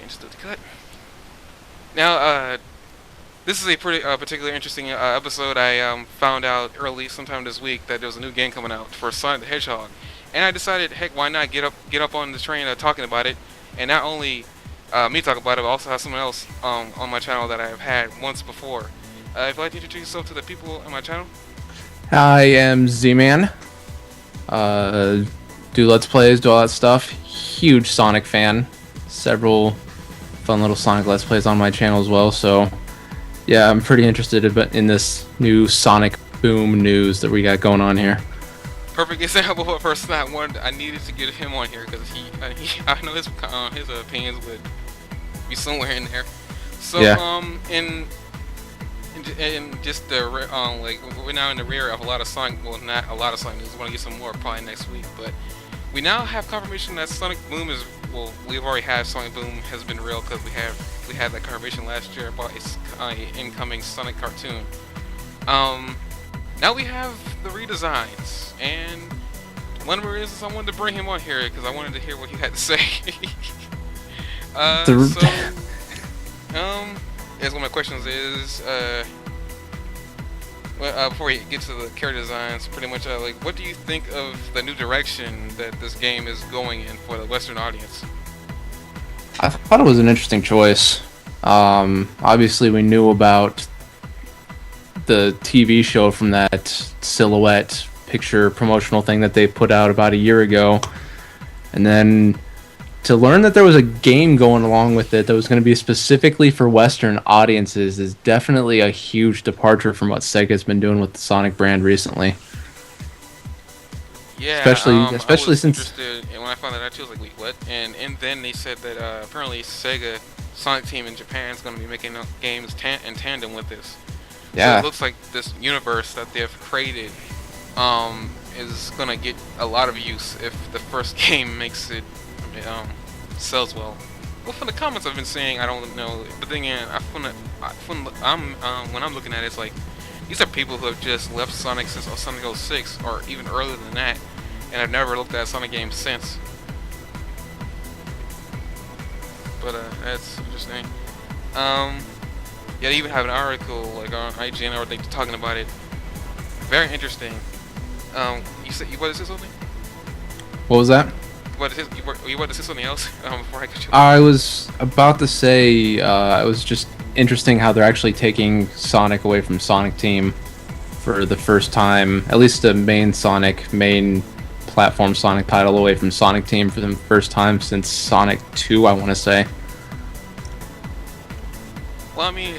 understood the cut. Now, this is a pretty particularly interesting episode. I found out early, sometime this week, that there was a new game coming out for Sonic the Hedgehog, and I decided, heck, why not get up on the train talking about it, and not only me talk about it, but also have someone else on my channel that I have had once before. If you'd like to introduce yourself to the people on my channel. I am Z-Man. Do Let's Plays, do all that stuff. Huge Sonic fan. Several fun little Sonic Let's Plays on my channel as well. So, yeah, I'm pretty interested in this new Sonic boom news that we got going on here. Perfect example of a person I needed to get him on here because I know his opinions would be somewhere in there. So Yeah. And just the like we're now in the rear of a lot of Sonic. Well, not a lot of Sonic news. We're gonna get some more probably next week, but we now have confirmation that Sonic Boom is, well, we've already had Sonic Boom has been real because we had that confirmation last year about its incoming Sonic cartoon. Now we have the redesigns, and one of the reasons I wanted to bring him on here because I wanted to hear what he had to say. As one of my questions is, before we get to the character designs, pretty much, like, what do you think of the new direction that this game is going in for the Western audience? I thought it was an interesting choice. Obviously, we knew about the TV show from that silhouette picture promotional thing that they put out about a year ago. And then to learn that there was a game going along with it that was going to be specifically for Western audiences is definitely a huge departure from what Sega's been doing with the Sonic brand recently. Yeah, especially since interested, and when I found that out, I was like, wait, what? And then they said that apparently Sega Sonic Team in Japan is going to be making games in tandem with this. Yeah. So it looks like this universe that they've created is going to get a lot of use if the first game makes it sells well. Well, from the comments I've been seeing, I don't know, but then again, when I'm looking at it, it's like these are people who have just left Sonic since Sonic 06 or even earlier than that, and have never looked at a Sonic game since. But that's interesting. Yeah, they even have an article like on IGN or they talking about it. Very interesting. You want to say something? what was that? You want to say something else before I cut you off? I was about to say it was just interesting how they're actually taking Sonic away from Sonic Team for the first time, at least the main platform Sonic title away from Sonic Team for the first time since Sonic 2, I want to say. Well, I mean,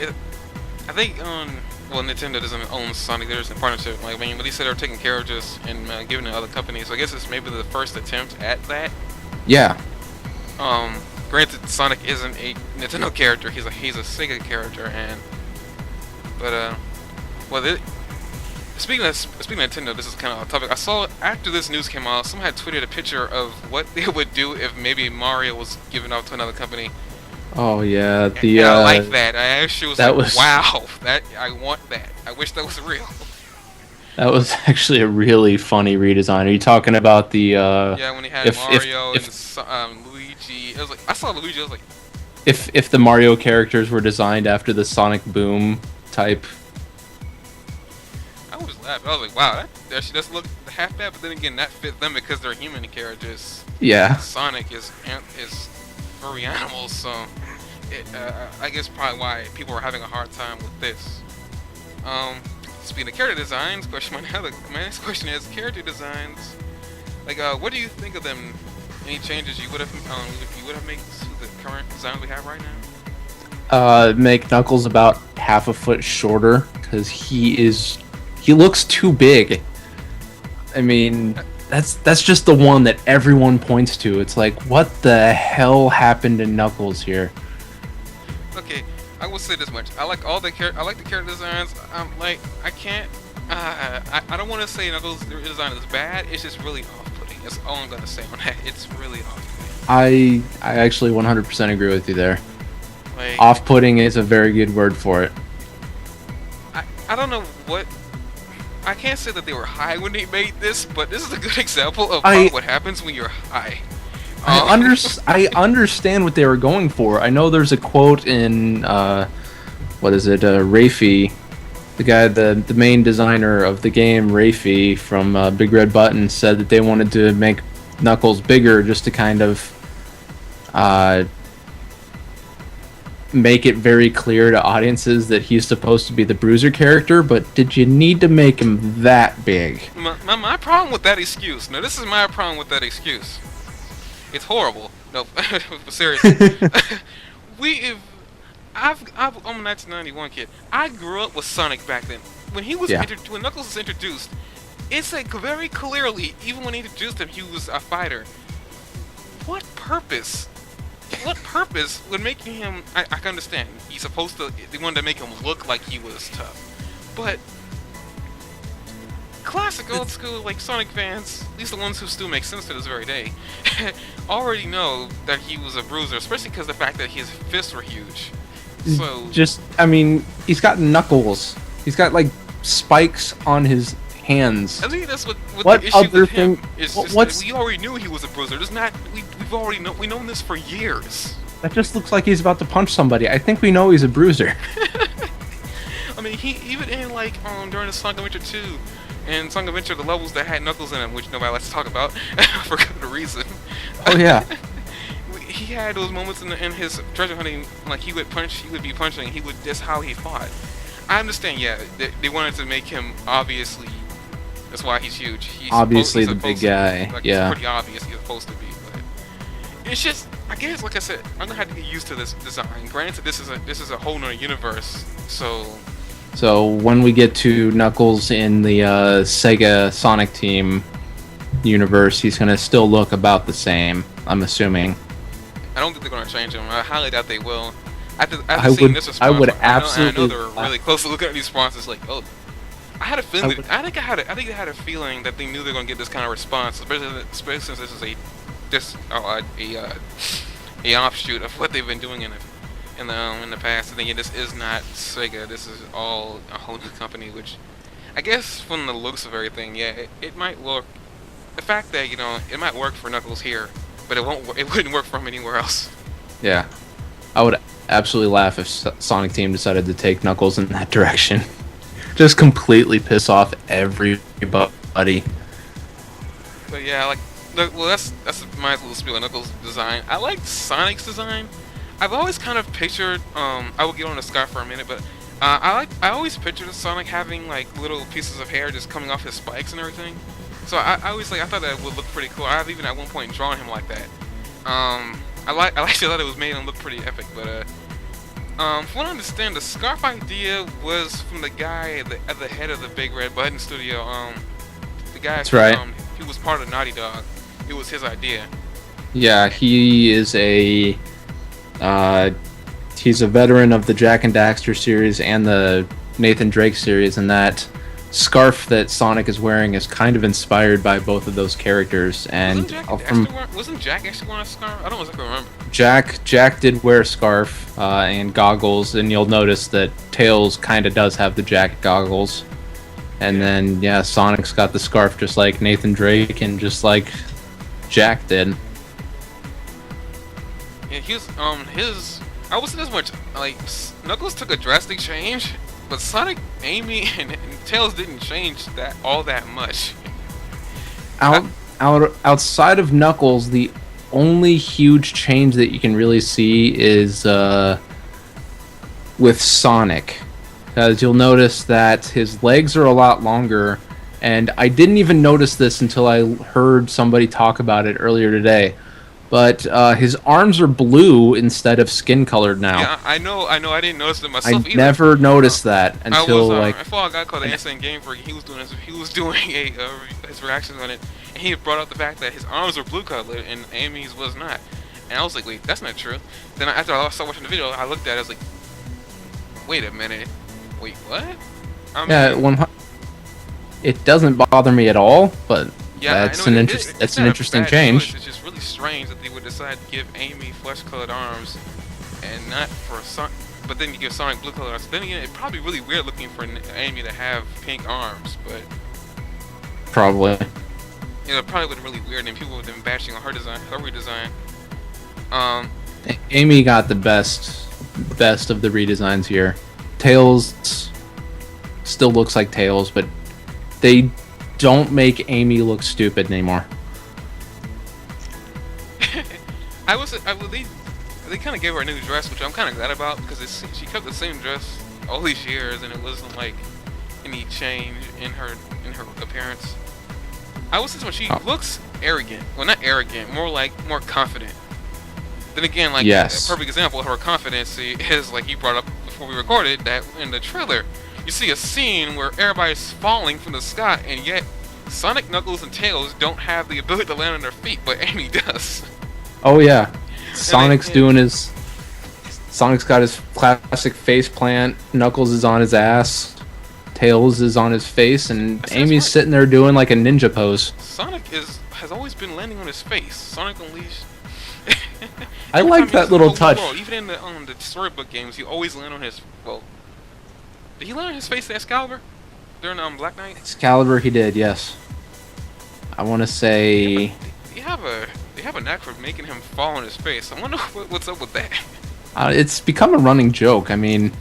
I think Nintendo doesn't own Sonic. They're just in partnership. Like, I mean, but they said they're taking characters and giving it to other companies. So I guess it's maybe the first attempt at that. Yeah. Granted, Sonic isn't a Nintendo character. He's a Sega character, speaking of Nintendo, this is kind of off topic. I saw after this news came out, someone had tweeted a picture of what they would do if maybe Mario was given off to another company. Oh yeah, And I like that. I actually was that like, was wow, I want that. I wish that was real. that was actually a really funny redesign. Are you talking about the Yeah, when he had Mario and Luigi, it was like I saw Luigi. I was like, if the Mario characters were designed after the Sonic Boom type? I was laughing. I was like, wow, that actually does look half bad. But then again, that fit them because they're human characters. Yeah. Sonic is furry animals, so I guess probably why people are having a hard time with this. Speaking of character designs, my next question is character designs. Like, what do you think of them? Any changes you would have made to the current designs we have right now? Make Knuckles about half a foot shorter because he looks too big. I mean, that's just the one that everyone points to. It's like, what the hell happened to Knuckles here? Okay, I will say this much: I like the character designs. Like, I can't. I don't want to say Knuckles' design is bad. It's just really off-putting. That's all I'm gonna say on that. It's really off-putting. I actually 100% agree with you there. Like, off-putting is a very good word for it. I don't know what. I can't say that they were high when they made this, but this is a good example of what happens when you're high. Um, I understand what they were going for. I know there's a quote in what is it, Rafi, the guy, the main designer of the game, Rafi from Big Red Button, said that they wanted to make Knuckles bigger just to kind of uh, make it very clear to audiences that he's supposed to be the Bruiser character. But did you need to make him that big? my problem with that excuse. Now, this is my problem with that excuse. It's horrible. No, but seriously. we if I'm a 1991 kid. I grew up with Sonic back then. When he was Yeah. when Knuckles was introduced, it's like very clearly, even when he introduced him, he was a fighter. What purpose? What purpose would making him? I can understand. He's supposed to. They wanted to make him look like he was tough, but classic old school like Sonic fans, at least the ones who still make sense to this very day, already know that he was a bruiser, especially because the fact that his fists were huge. So Just, I mean, he's got knuckles. He's got like spikes on his hands. I think that's what What the issue other with him thing- is. what- Just what's- that we already knew he was a bruiser. There's not. We've already known this for years. That just looks like he's about to punch somebody. I think we know he's a bruiser. I mean, he even in like during the Sonic Adventure 2 and Sonic Adventure, the levels that had Knuckles in them, which nobody likes to talk about for good reason. Oh yeah. He had those moments in his treasure hunting, like he would be punching, that's how he fought. I understand, yeah, they wanted to make him obviously, that's why he's huge. Obviously he's the big supposed to be, guy, like, yeah. It's pretty obvious he's supposed to be, but it's just, I guess, like I said, I'm gonna have to get used to this design. Granted, this is a whole nother universe, so So when we get to Knuckles in the Sega Sonic Team universe, he's gonna still look about the same, I'm assuming. I don't think they're gonna change him. I highly doubt they will. After I seeing would- this response, I would I know absolutely- they're really close to looking at these responses. Like, oh, I had a feeling. I would- I think they had a feeling that they knew they were gonna get this kind of response, especially since this is a offshoot of what they've been doing in the past. I think this is not Sega. This is all a whole new company, which I guess from the looks of everything, yeah, it might work. The fact that it might work for Knuckles here, but it won't. It wouldn't work for him anywhere else. Yeah. I would absolutely laugh if Sonic Team decided to take Knuckles in that direction. Just completely piss off everybody. But yeah, well, that's my little spiel on Knuckles' design. I like Sonic's design. I've always kind of pictured. I will get on the scarf for a minute, but I always pictured Sonic having like little pieces of hair just coming off his spikes and everything. So I always I thought that would look pretty cool. I've even at one point drawn him like that. I actually thought it was made him look pretty epic, but from what I understand, the scarf idea was from the guy at the head of the Big Red Button studio. The guy. That's right. He was part of Naughty Dog. It was his idea. Yeah, he is a he's a veteran of the Jack and Daxter series and the Nathan Drake series, and that scarf that Sonic is wearing is kind of inspired by both of those characters. And Wasn't Jack actually wearing a scarf? I don't exactly remember. Jack did wear a scarf and goggles, and you'll notice that Tails kind of does have the Jack goggles. And then yeah, Sonic's got the scarf just like Nathan Drake and just like Jack did. Yeah, I wasn't as much Knuckles took a drastic change, but Sonic, Amy, and Tails didn't change all that much. Outside of Knuckles, the only huge change that you can really see is with Sonic, because you'll notice that his legs are a lot longer, and I didn't even notice this until I heard somebody talk about it earlier today. But his arms are blue instead of skin colored now. Yeah, I know. I didn't notice it myself either. Never noticed that until I follow a guy called the Insane Game Freak. He was doing his reactions on it, and he brought up the fact that his arms were blue colored and Amy's was not. And I was like, wait, that's not true. Then after I started watching the video, I looked at it. I was like, wait a minute, wait, what? It doesn't bother me at all, but yeah, that's an interesting change. Choice. It's just really strange that they would decide to give Amy flesh-colored arms, and not for Sonic. But then you give Sonic blue-colored arms. Then again, it's probably really weird looking for Amy to have pink arms. But probably. it probably would have been really weird, and people would have been bashing on her design, her redesign. Um, Amy got the best of the redesigns here. Tails still looks like Tails, but they don't make Amy look stupid anymore. they kind of gave her a new dress, which I'm kind of glad about because she kept the same dress all these years, and it wasn't like any change in her appearance. I was thinking when she looks arrogant. Well, not arrogant, more confident. Then again, like Yes. a perfect example of her confidence is like you brought up before we recorded that in the trailer, you see a scene where everybody's falling from the sky, and yet Sonic, Knuckles, and Tails don't have the ability to land on their feet, but Amy does. Oh yeah, Sonic's got his classic face plant. Knuckles is on his ass. Tails is on his face, and Amy's sitting there doing like a ninja pose. Sonic has always been landing on his face. Sonic Unleashed. I like that little touch. Even in the storybook games, he always land on his. Well, did he land on his face in Excalibur during Black Knight? Excalibur, he did, yes. I want to say. Yeah, they have a knack for making him fall on his face. I wonder what's up with that. It's become a running joke. I mean,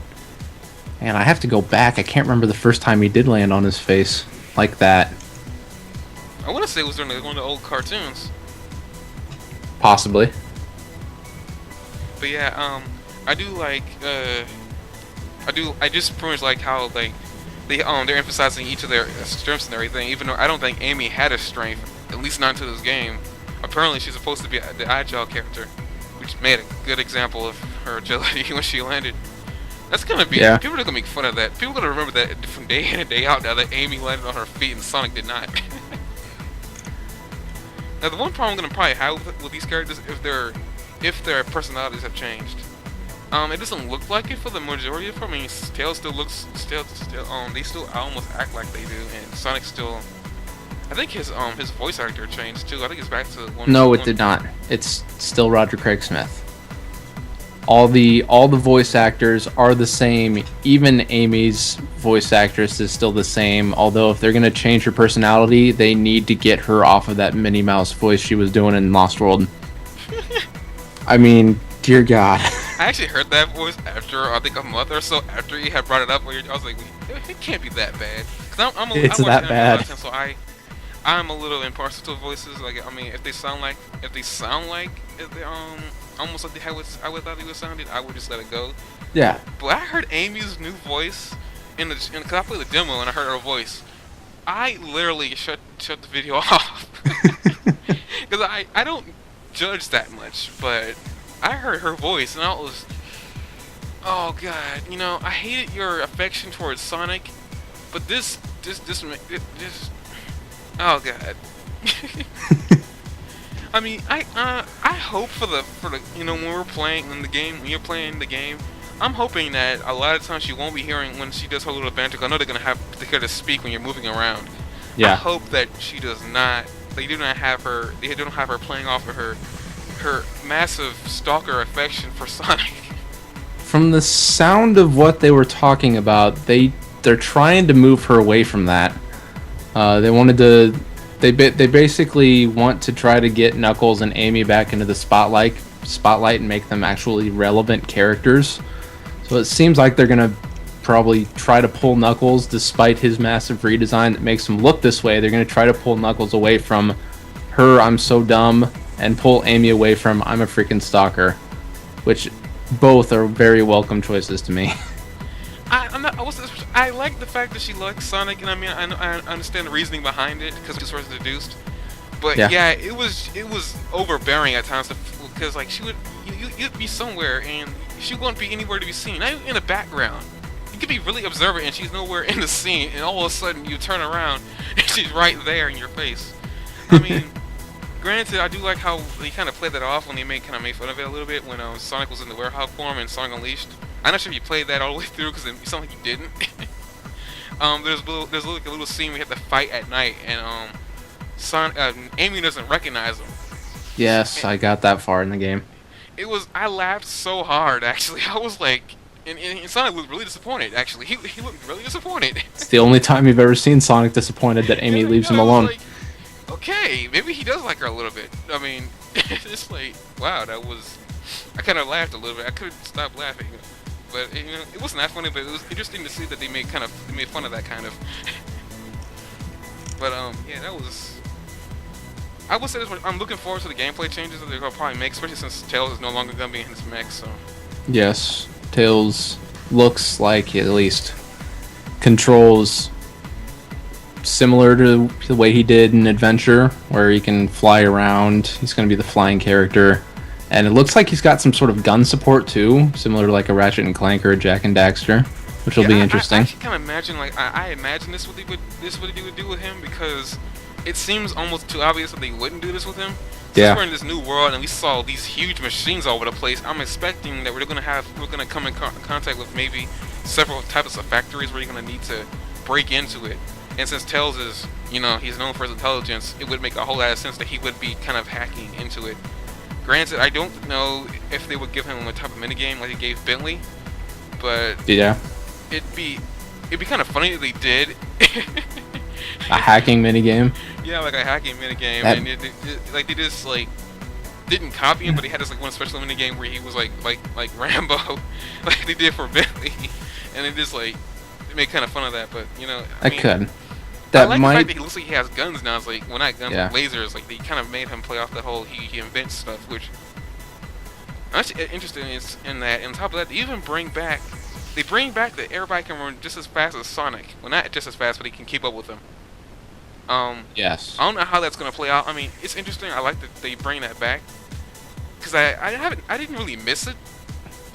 man, I have to go back. I can't remember the first time he did land on his face like that. I want to say it was during one of the old cartoons. Possibly. But yeah, I do like, I just pretty much like how like they're emphasizing each of their strengths and everything. Even though I don't think Amy had a strength, at least not into this game. Apparently, she's supposed to be the agile character, which made a good example of her agility when she landed. That's gonna be people are gonna make fun of that. People are gonna remember that from day in and day out now that Amy landed on her feet and Sonic did not. Now, the one problem I'm gonna probably have with these characters if their personalities have changed. It doesn't look like it for the majority of them. I mean, Tails still looks they still almost act like they do, and Sonic still. I think his voice actor changed too. I think it's back to one. No, it did not. It's still Roger Craig Smith. All the voice actors are the same. Even Amy's voice actress is still the same. Although if they're gonna change her personality, they need to get her off of that Minnie Mouse voice she was doing in Lost World. I mean, dear God. I actually heard that voice after I think a month or so after he had brought it up. I was like, it can't be that bad. Cause It's that bad. So I'm a little impartial to voices. Like, I mean, if they sound like if they almost like I would thought they would sounded, I would just let it go. Yeah. But I heard Amy's new voice cause I played the demo and I heard her voice. I literally shut the video off because I don't judge that much, but I heard her voice and I was, oh god, you know, I hated your affection towards Sonic, but this, oh god. I mean, I hope for the you know when you're playing the game, I'm hoping that a lot of times you won't be hearing when she does her little banter. I know they're gonna have to hear to speak when you're moving around. Yeah. I hope that she does not. They do not have her. They don't have her playing off of her massive stalker affection for Sonic. From the sound of what they were talking about, they're trying to move her away from that. They wanted to. They basically want to try to get Knuckles and Amy back into the spotlight and make them actually relevant characters. So it seems like they're gonna probably try to pull Knuckles, despite his massive redesign that makes him look this way. They're gonna try to pull Knuckles away from her "I'm so dumb" and pull Amy away from "I'm a freaking stalker," which both are very welcome choices to me. I like the fact that she likes Sonic, and I mean, I understand the reasoning behind it because it was deduced. But yeah, it was overbearing at times because like you'd be somewhere and she wouldn't be anywhere to be seen, not even in the background. You could be really observant and she's nowhere in the scene, and all of a sudden you turn around and she's right there in your face. I mean, granted, I do like how they kind of played that off when they made fun of it a little bit when Sonic was in the warehouse form and Sonic Unleashed. I'm not sure if you played that all the way through because it sounded like you didn't. There's like a little scene we have to fight at night, and Amy doesn't recognize him. Yes, I got that far in the game. I laughed so hard actually. I was like, and Sonic looked really disappointed. Actually, he looked really disappointed. It's the only time you've ever seen Sonic disappointed that Amy leaves him alone. Like, okay, maybe he does like her a little bit. I mean, it's like, wow, that was. I kind of laughed a little bit. I couldn't stop laughing, but it wasn't that funny. But it was interesting to see that they made fun of that kind of. But yeah, that was. I would say this. I'm looking forward to the gameplay changes that they're gonna probably make, especially since Tails is no longer gonna be in his mech. So. Yes, Tails looks like he at least controls similar to the way he did in Adventure, where he can fly around. He's going to be the flying character. And it looks like he's got some sort of gun support too, similar to like a Ratchet and Clank or a Jak and Daxter, which will be interesting. I kind of imagine, like, I imagine this what he would do with him, because it seems almost too obvious that they wouldn't do this with him. Since we're in this new world and we saw these huge machines all over the place, I'm expecting that we're gonna come in contact with maybe several types of factories where you're gonna need to break into it. And since Tails is, he's known for his intelligence, it would make a whole lot of sense that he would be kind of hacking into it. Granted, I don't know if they would give him a type of minigame like they gave Bentley, but yeah, it'd be kind of funny if they did. A hacking minigame. Yeah, like a hacking minigame, and like they just like didn't copy him, but he had this like one special minigame where he was like Rambo, like they did for Bentley, and they just like they made kind of fun of that. But I mean, could. I like the fact that he looks like he has guns now. It's like, well, not guns, yeah. but lasers. Like they kind of made him play off the whole he invents stuff, which I'm actually interested in that. And on top of that, they bring back that everybody can run just as fast as Sonic. Well, not just as fast, but he can keep up with him. Yes. I don't know how that's gonna play out. I mean, it's interesting. I like that they bring that back, because I didn't really miss it.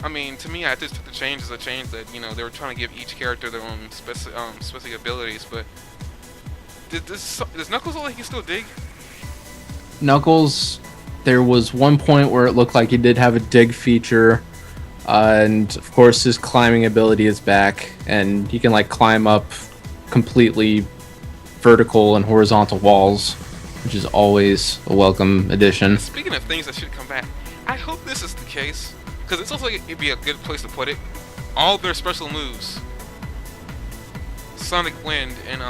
I mean, to me, I just took the change as a change that they were trying to give each character their own specific abilities. But does Knuckles look like he still dig? Knuckles, there was one point where it looked like he did have a dig feature, and of course his climbing ability is back, and he can like climb up completely vertical and horizontal walls, which is always a welcome addition. Speaking of things that should come back, I hope this is the case, because it looks like it'd be a good place to put it. All their special moves, Sonic Wind, and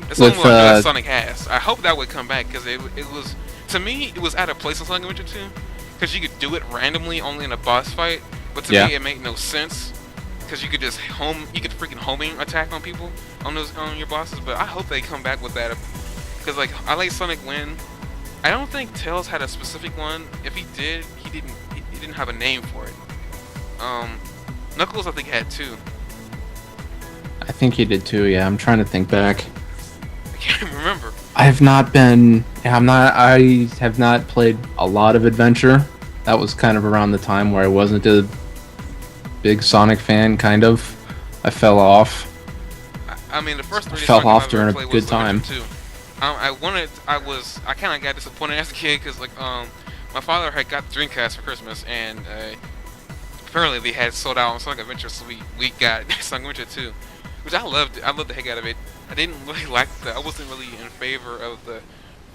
that's the only one that Sonic has. I hope that would come back, because it was, to me, it was out of place in Sonic Adventure 2, because you could do it randomly only in a boss fight, but to me it made no sense. Because you could just freaking homing attack on people on your bosses. But I hope they come back with that, because like I like Sonic Wind. I don't think Tails had a specific one. If he did, he didn't have a name for it. Knuckles I think had two. I think he did too. Yeah, I'm trying to think back. I can't remember. I have not played a lot of Adventure. That was kind of around the time where I wasn't a big Sonic fan, kind of. I fell off. I mean, the first 3D fell off during a good time. I kind of got disappointed as a kid, because like my father had got the Dreamcast for Christmas, and apparently they had sold out on Sonic Adventure, so we got Sonic Adventure 2, which I loved. I loved the heck out of it. I didn't really I wasn't really in favor of the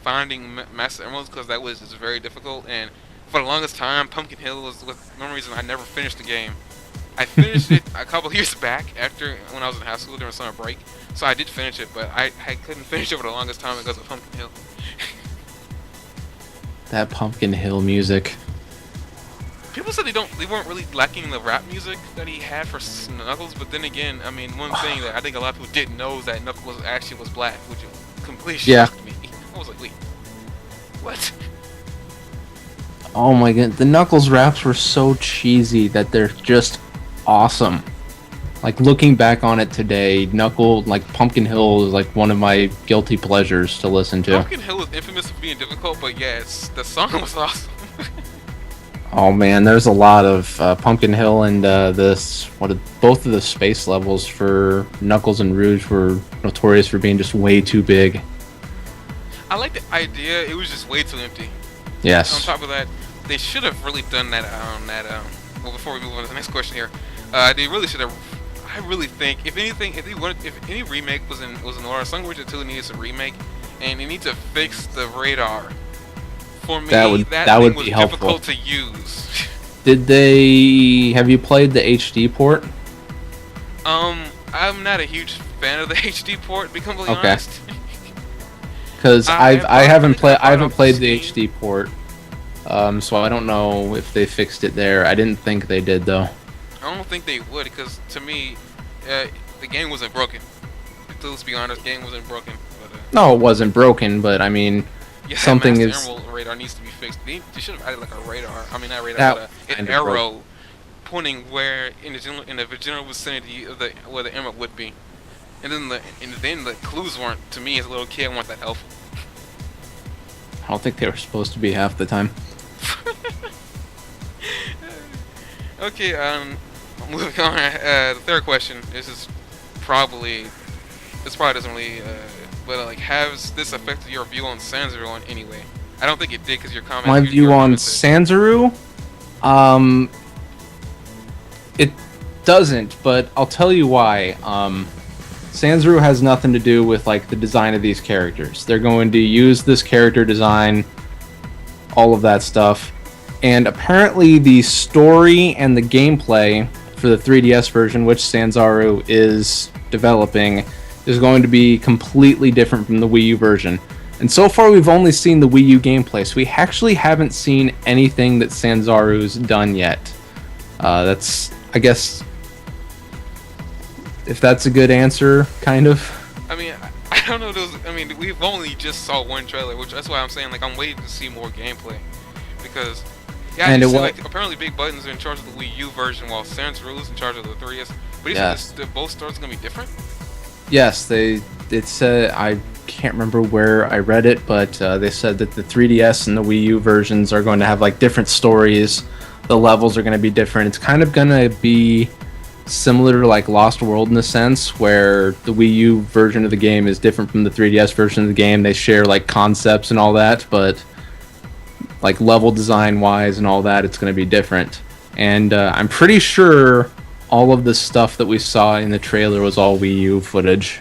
finding Master Emeralds, because that was just very difficult, and for the longest time, Pumpkin Hill was one reason I never finished the game. I finished it a couple years back when I was in high school during summer break, so I did finish it, but I couldn't finish it for the longest time because of Pumpkin Hill. That Pumpkin Hill music. People said they weren't really lacking the rap music that he had for Knuckles, but then again, I mean, one thing that I think a lot of people didn't know is that Knuckles actually was black, which completely shocked me. I was like, wait, what? Oh my god, the Knuckles raps were so cheesy that they're just awesome. Like, looking back on it today, Pumpkin Hill is like one of my guilty pleasures to listen to. Pumpkin Hill is infamous for being difficult, but yeah, the song was awesome. Oh man, there's a lot of Pumpkin Hill, and both of the space levels for Knuckles and Rouge were notorious for being just way too big. I like the idea, it was just way too empty. Yes. On top of that, they should have really done that well, before we move on to the next question here, they really should have. I really think, if any remake was in order, Sonic Adventure 2 needs a remake, and they need to fix the radar. For me, that thing was difficult to use. Have you played the HD port? I'm not a huge fan of the HD port, to be completely honest. because I have I bought, I haven't think I played I bought it haven't off of played the Steam. HD port, so I don't know if they fixed it there. I didn't think they did though. I don't think they would, because to me, uh, the game wasn't broken. Let's be honest, the game wasn't broken. But No, it wasn't broken, but I mean, yeah, that something Master is Emerald radar needs to be fixed. They should have added like a radar. I mean, not radar, but that an kind of broke. arrow pointing where in the general vicinity of the where the emerald would be. And then the clues weren't, to me as a little kid, weren't that helpful. I don't think they were supposed to be half the time. Okay, moving on. The third question. Probably this probably doesn't really, but like, has this affected your view on Sanzero in any way? I don't think it did, because your comment, My your view on comment said, Sanzaru, um, it doesn't, but I'll tell you why. Sanzaru has nothing to do with like the design of these characters. They're going to use this character design, all of that stuff, and apparently the story and the gameplay for the 3DS version, which Sanzaru is developing, is going to be completely different from the Wii U version. And so far, we've only seen the Wii U gameplay, so we actually haven't seen anything that Sanzaru's done yet. That's, I guess, if that's a good answer, kind of. I mean, I don't know those. I mean, we've only just saw one trailer, which that's why I'm saying, like, I'm waiting to see more gameplay, because yeah, And you it see, was, like, apparently Big Button's in charge of the Wii U version, while Sanzaru's in charge of the 3DS. But he said yes, both stories gonna be different. yes, it said, I can't remember where I read it, but they said that the 3DS and the Wii U versions are going to have like different stories. The levels are going to be different. It's kind of going to be similar to like Lost World in a sense, where the Wii U version of the game is different from the 3DS version of the game. They share like concepts and all that, but like level design wise and all that, it's going to be different. And I'm pretty sure all of the stuff that we saw in the trailer was all Wii U footage.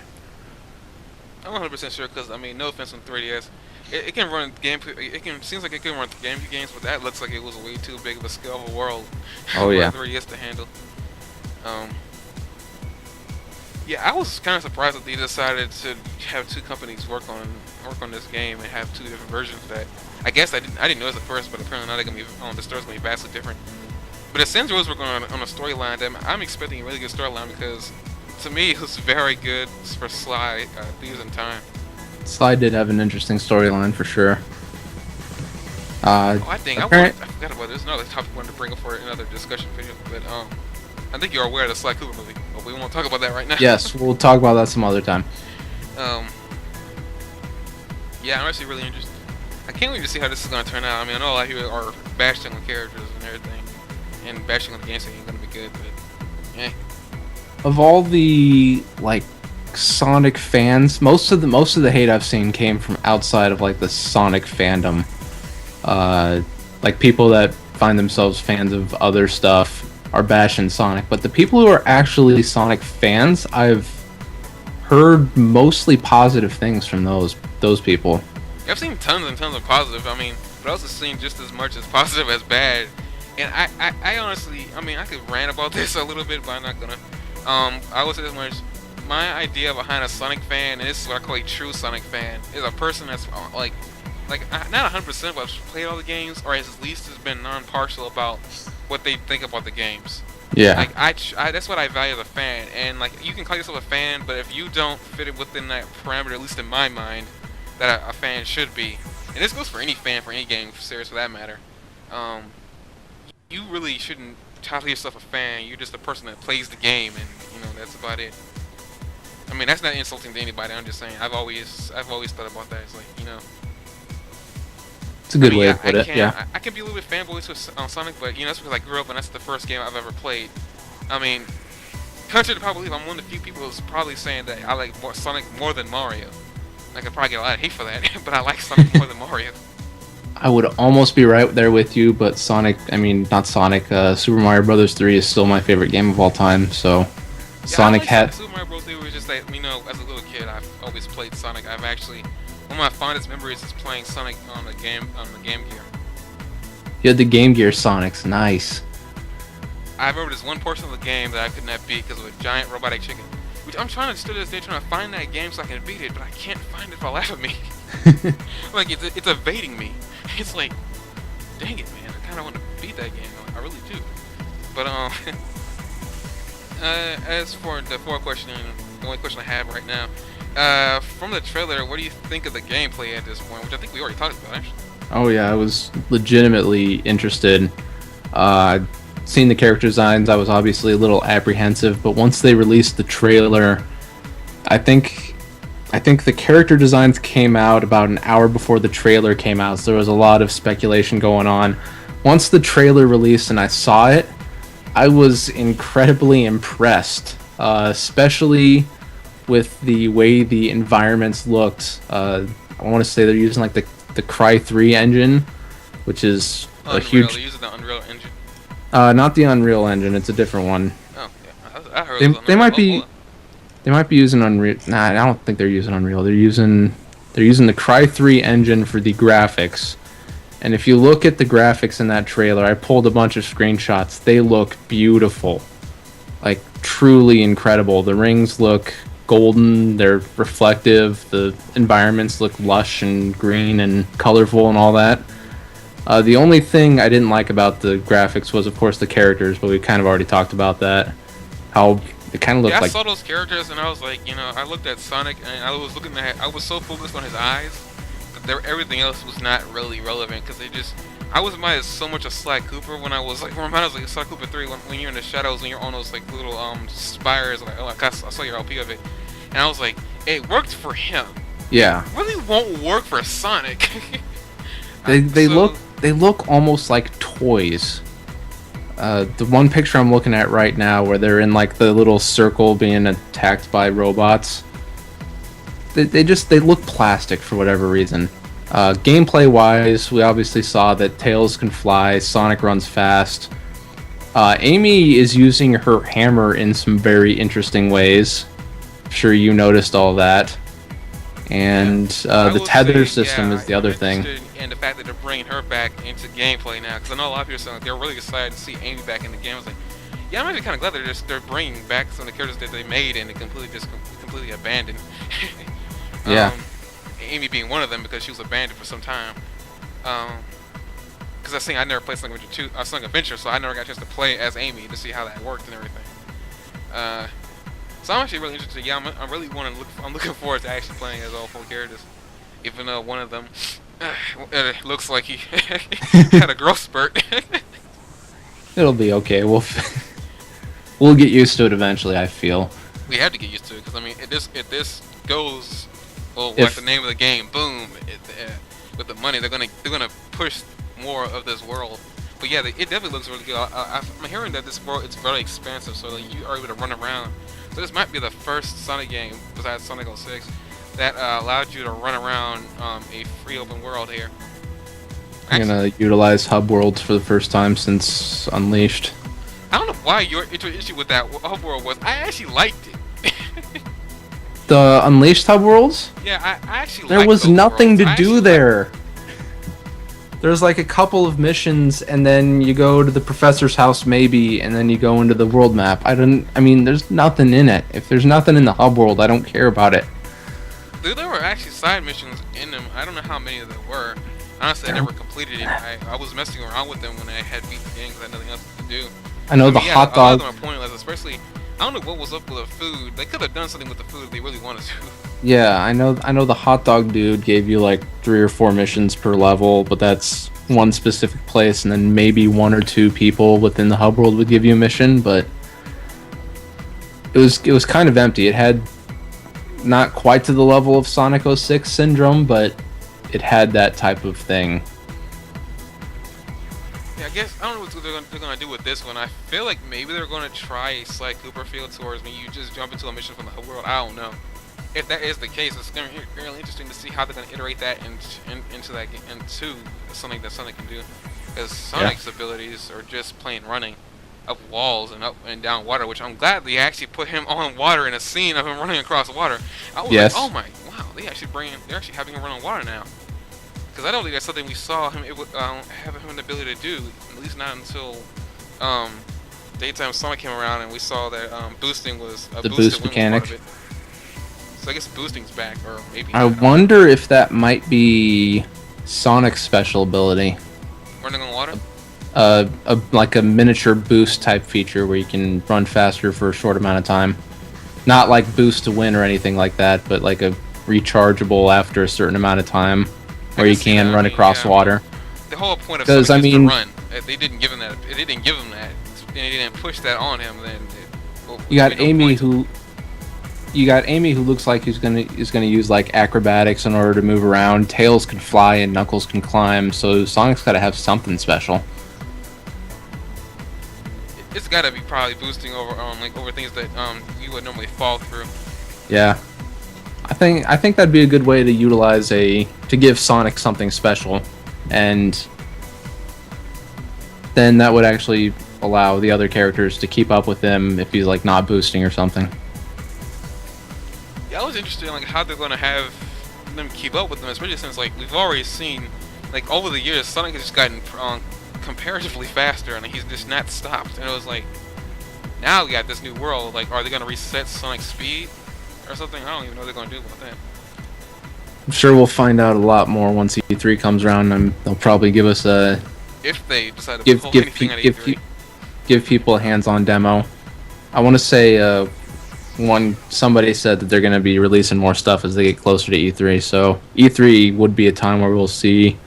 I'm 100% sure, because I mean, no offense on 3DS, it can run game. It can seems like it can run GameCube games, but that looks like it was way too big of a scale of a world Oh for a yeah. 3DS to handle. Um, yeah, I was kind of surprised that they decided to have two companies work on this game and have two different versions. That I guess I didn't notice at first, but apparently now they're gonna be the story's gonna be vastly different. But it seems Rose working on a storyline that I'm expecting a really good storyline, because to me it was very good for Sly Thieves in Time. Slide did have an interesting storyline for sure. Oh, I think Apparent. I forgot about this. Another topic I wanted to bring up for another discussion video, but I think you're aware of the Sly Cooper movie, but we won't talk about that right now. Yes, we'll talk about that some other time. um, yeah, I'm actually really interested. I can't wait to see how this is gonna turn out. I mean, I know a lot of people are bashing on characters and everything, and bashing on the game, saying it's gonna be good, but eh. Of all the like Sonic fans, most of the hate I've seen came from outside of like the Sonic fandom. Like people that find themselves fans of other stuff are bashing Sonic, but the people who are actually Sonic fans, I've heard mostly positive things from those people. I've seen tons and tons of positive. I mean, but I've also seen just as much as positive as bad. And I honestly, I mean, I could rant about this a little bit, but I'm not gonna. I would say this much. My idea behind a Sonic fan, and this is what I call a true Sonic fan, is a person that's not 100%, but played all the games, or at least has been non-partial about what they think about the games. Yeah. Like that's what I value as a fan. And like, you can call yourself a fan, but if you don't fit it within that parameter, at least in my mind, that a fan should be, and this goes for any fan for any game series for that matter, you really shouldn't title yourself a fan. You're just a person that plays the game, and that's about it. I mean, that's not insulting to anybody. I'm just saying I've always thought about that. It's like, It's a good I mean, way yeah, to put it. Yeah. I can be a little bit fanboy with Sonic, but that's because I grew up and that's the first game I've ever played. I mean, contrary to probably believe, I'm one of the few people who's probably saying that I like Sonic more than Mario. I could probably get a lot of hate for that, but I like Sonic more than Mario. I would almost be right there with you, but not Sonic, Super Mario Brothers 3 is still my favorite game of all time, so Yeah, Sonic I like had Super Mario Bros. 3 was just like, as a little kid, I've always played Sonic. I've actually, one of my fondest memories is playing Sonic on the Game Gear. you had the Game Gear Sonics, nice. I remember this one portion of the game that I could not beat because of a giant robotic chicken. Which I'm trying to still to this day trying to find that game so I can beat it, but I can't find it for the life of me. Like it's evading me. It's like, dang it, man. I kind of want to beat that game. I really do. But as for the fourth question, the only question I have right now, from the trailer, what do you think of the gameplay at this point? Which I think we already talked about, actually. Oh yeah, I was legitimately interested. Seeing the character designs, I was obviously a little apprehensive, but once they released the trailer, I think I think the character designs came out about an hour before the trailer came out, so there was a lot of speculation going on. Once the trailer released and I saw it, I was incredibly impressed, especially with the way the environments looked. I want to say they're using like the Cry 3 engine, which is a Unreal. huge. They're using the Unreal Engine. Not the Unreal Engine. It's a different one. Oh, yeah. I heard They it was they Unreal. might be they might be using Unreal. Nah, I don't think they're using Unreal. They're using the Cry 3 engine for the graphics. And if you look at the graphics in that trailer, I pulled a bunch of screenshots. They look beautiful. Like truly incredible. The rings look golden, they're reflective, the environments look lush and green and colorful and all that. The only thing I didn't like about the graphics was, of course, the characters, but we kind of already talked about that. How it kind of Yeah, looked I like. saw those characters and I was like, I looked at Sonic and I was so focused on his eyes that everything else was not really relevant because I was my so much a Sly Cooper when I was like, remember I was like Sly Cooper 3 when you're in the shadows and you're on those like little spires, like, oh, I saw your LP of it, and I was like, it worked for him. Yeah, It really won't work for Sonic. they So look almost like toys. The one picture I'm looking at right now, where they're in like the little circle being attacked by robots, they look plastic for whatever reason. Gameplay wise, we obviously saw that Tails can fly, Sonic runs fast. Amy is using her hammer in some very interesting ways. I'm sure you noticed all that. And I the will tether say, system is the I'm other thing. interested in the fact that they're bringing her back into gameplay now, because I know a lot of people saying like, they're really excited to see Amy back in the game. I was like, yeah, I'm actually kind of glad they're bringing back some of the characters that they made and they completely abandoned. Yeah. Amy being one of them because she was abandoned for some time. Because I never played Sonic Adventure, so I never got a chance to play as Amy to see how that worked and everything. So I'm actually really interested. Yeah, I'm looking forward to actually playing as all four characters, even though one of them looks like he had a growth spurt. It'll be okay. We'll get used to it eventually, I feel. We have to get used to it because I mean, if this goes, well, like If the name of the game, boom, with the money, they're gonna push more of this world. But yeah, it definitely looks really good. I'm hearing that this world it's very expansive, so like, you are able to run around. So this might be the first Sonic game besides Sonic 06 that allowed you to run around a free open world here. I'm gonna utilize hub worlds for the first time since Unleashed. I don't know why your issue with that hub world was. I actually liked it. The Unleashed hub worlds? Yeah, I actually There liked was those nothing worlds. to I do actually there. There's like a couple of missions, and then you go to the professor's house, maybe, and then you go into the world map. I mean, there's nothing in it. If there's nothing in the hub world, I don't care about it. Dude, there were actually side missions in them. I don't know how many there were. Honestly, I never completed it. I was messing around with them when I had beat the game because I had nothing else to do. I know the yeah, hot a lot of dog. them are pointless, especially. I don't know what was up with the food. They could have done something with the food if they really wanted to. Yeah, I know the hot dog dude gave you like 3 or 4 missions per level, but that's one specific place, and then maybe 1 or 2 people within the hub world would give you a mission, but it was kind of empty. It had not quite to the level of Sonic 06 syndrome, but it had that type of thing. Yeah, I guess I don't know what they're gonna do with this one. I feel like maybe they're gonna try a Sly Cooper feel towards me. You just jump into a mission from the hub world. I don't know. If that is the case, it's gonna be really interesting to see how they're gonna iterate that into something that Sonic can do. Because Sonic's abilities are just plain running up walls and up and down water, which I'm glad they actually put him on water in a scene of him running across water. I was Yes. like, oh my, wow, they're actually having him run on water now. Because I don't think that's something we saw him have him the ability to do, at least not until daytime Sonic came around and we saw that boosting was a The boosted boost wing was part mechanic. of it. So I guess boosting's back, or maybe I not. I don't know. wonder if that might be Sonic's special ability. Running on water? Like a miniature boost type feature where you can run faster for a short amount of time. Not like boost to win or anything like that, but like a rechargeable after a certain amount of time I where can you see can that. I run mean, across yeah, I mean, water. the whole point of Because Sonic I is to mean, run. They didn't give him that. They didn't give him that, and they didn't push that on him. Then well, you got made no Amy point. who looks like he's gonna use like acrobatics in order to move around. Tails can fly and Knuckles can climb, so Sonic's got to have something special. It's got to be probably boosting over like over things that you would normally fall through. Yeah, I think that'd be a good way to utilize to give Sonic something special, and then that would actually allow the other characters to keep up with him if he's like not boosting or something. Yeah, I was interested in like how they're gonna have them keep up with them, especially since like we've already seen like over the years Sonic has just gotten comparatively faster and he's just not stopped. And it was like now we got this new world. Like, are they gonna reset Sonic's speed or something? I don't even know what they're gonna do about that. I'm sure we'll find out a lot more once E3 comes around, and they'll probably give us a If they decide to give pull give anything pe- out of give E3. pe- give people a hands-on demo. I want to say somebody said that they're going to be releasing more stuff as they get closer to E3. So E3 would be a time where we'll see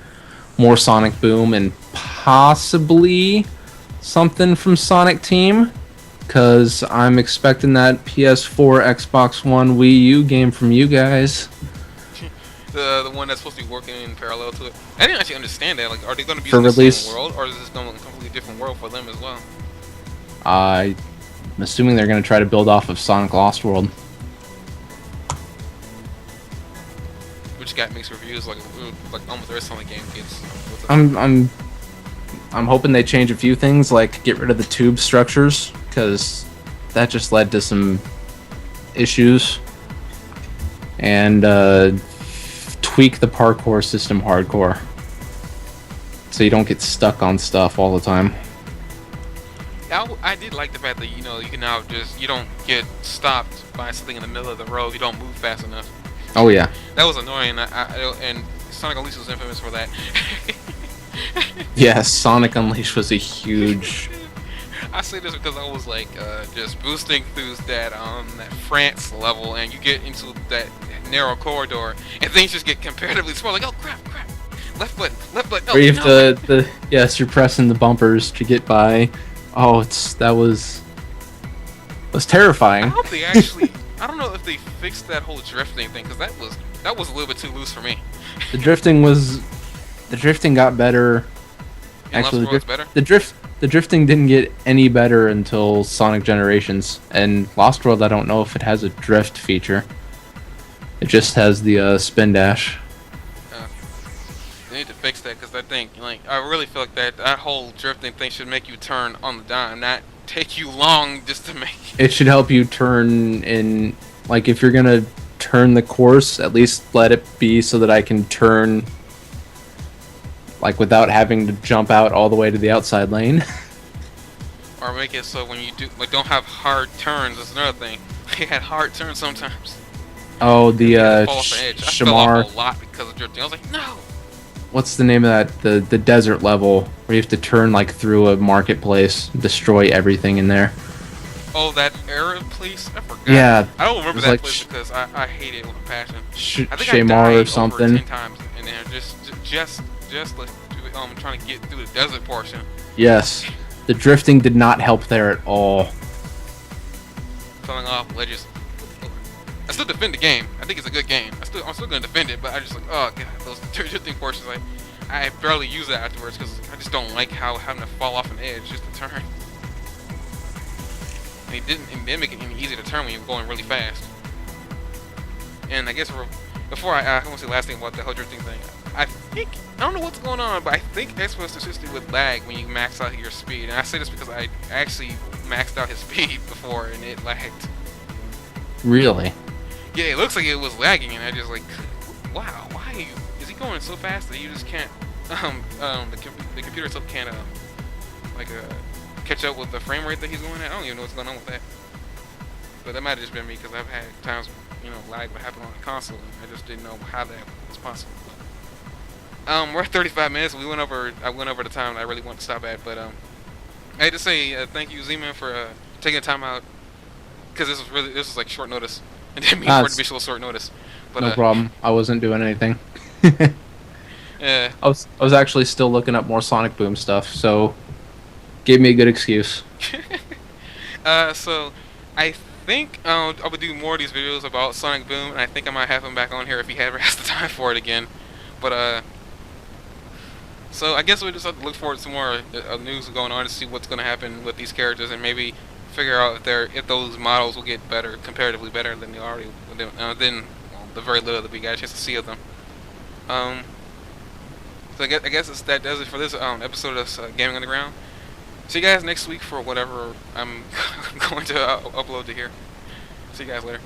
more Sonic Boom and possibly something from Sonic Team, because I'm expecting that PS4, Xbox One, Wii U game from you guys. The one that's supposed to be working in parallel to it. I didn't actually understand that. Like, are they going to be For in the release. same world, or is this going to be a completely different world for them as well? I'm assuming they're going to try to build off of Sonic Lost World. Which got mixed reviews, like almost every Sonic game gets. I'm hoping they change a few things, like get rid of the tube structures, because that just led to some issues, and tweak the parkour system hardcore so you don't get stuck on stuff all the time. I did like the fact that you can now you don't get stopped by something in the middle of the road. You don't move fast enough. Oh yeah. That was annoying. And Sonic Unleashed was infamous for that. Yeah, Sonic Unleashed was a huge... I say this because I was like just boosting through that France level, and you get into that narrow corridor, and things just get comparatively small. Like, oh crap, left button, no, Where you have no. yes, you're pressing the bumpers to get by. Oh, that was terrifying. I hope they actually. I don't know if they fixed that whole drifting thing, because that was a little bit too loose for me. The drifting got better. And Actually, Lost World's better. the drifting didn't get any better until Sonic Generations, and Lost World, I don't know if it has a drift feature. It just has the spin dash. They need to fix that, because I think, like, I really feel like that whole drifting thing should make you turn on the dime, not take you long just to make. It should help you turn in, like, if you're gonna turn the course, at least let it be so that I can turn, like, without having to jump out all the way to the outside lane. Or make it so when you don't have hard turns. That's another thing. They had hard turns sometimes. Oh, the Fall off an edge. I fell off a lot because of drifting. I was like, no. What's the name of that? The desert level where you have to turn like through a marketplace, destroy everything in there. Oh, that Arab place? I forgot. Yeah, I don't remember it's that like place because I hate it with a passion. I think I Shamar died or something. over 10 times in there just like trying to get through the desert portion. Yes, the drifting did not help there at all. Falling off ledges. I still defend the game. I think it's a good game. I'm still gonna defend it, but I just like, oh god, those drifting portions, like I barely use that afterwards because I just don't like having to fall off an edge just to turn. And it didn't make it any easier to turn when you're going really fast. And I guess before I want to say the last thing about the whole drifting thing. I don't know what's going on, but I think Xbox assisted with lag when you max out your speed. And I say this because I actually maxed out his speed before and it lagged. Really? Yeah, it looks like it was lagging, and I just like, wow, why is he going so fast that you just can't, the computer itself can't, catch up with the frame rate that he's going at? I don't even know what's going on with that. But that might have just been me, because I've had times lag would happen on the console, and I just didn't know how that was possible. We're at 35 minutes. I went over the time that I really want to stop at, but I had to say thank you, Z-Man, for taking the time out, because this was like short notice. It didn't mean for it to be so short notice. But No problem. I wasn't doing anything. yeah. I was actually still looking up more Sonic Boom stuff, so gave me a good excuse. So I think I would do more of these videos about Sonic Boom, and I think I might have him back on here if he ever has the time for it again. But so I guess we just have to look forward to some more news going on to see what's going to happen with these characters, and maybe figure out if those models will get better, comparatively better than they already than the very little that we got a chance to see of them. Um, so I guess that does it for this episode of Gaming Underground. See you guys next week for whatever I'm going to upload to here. See you guys later.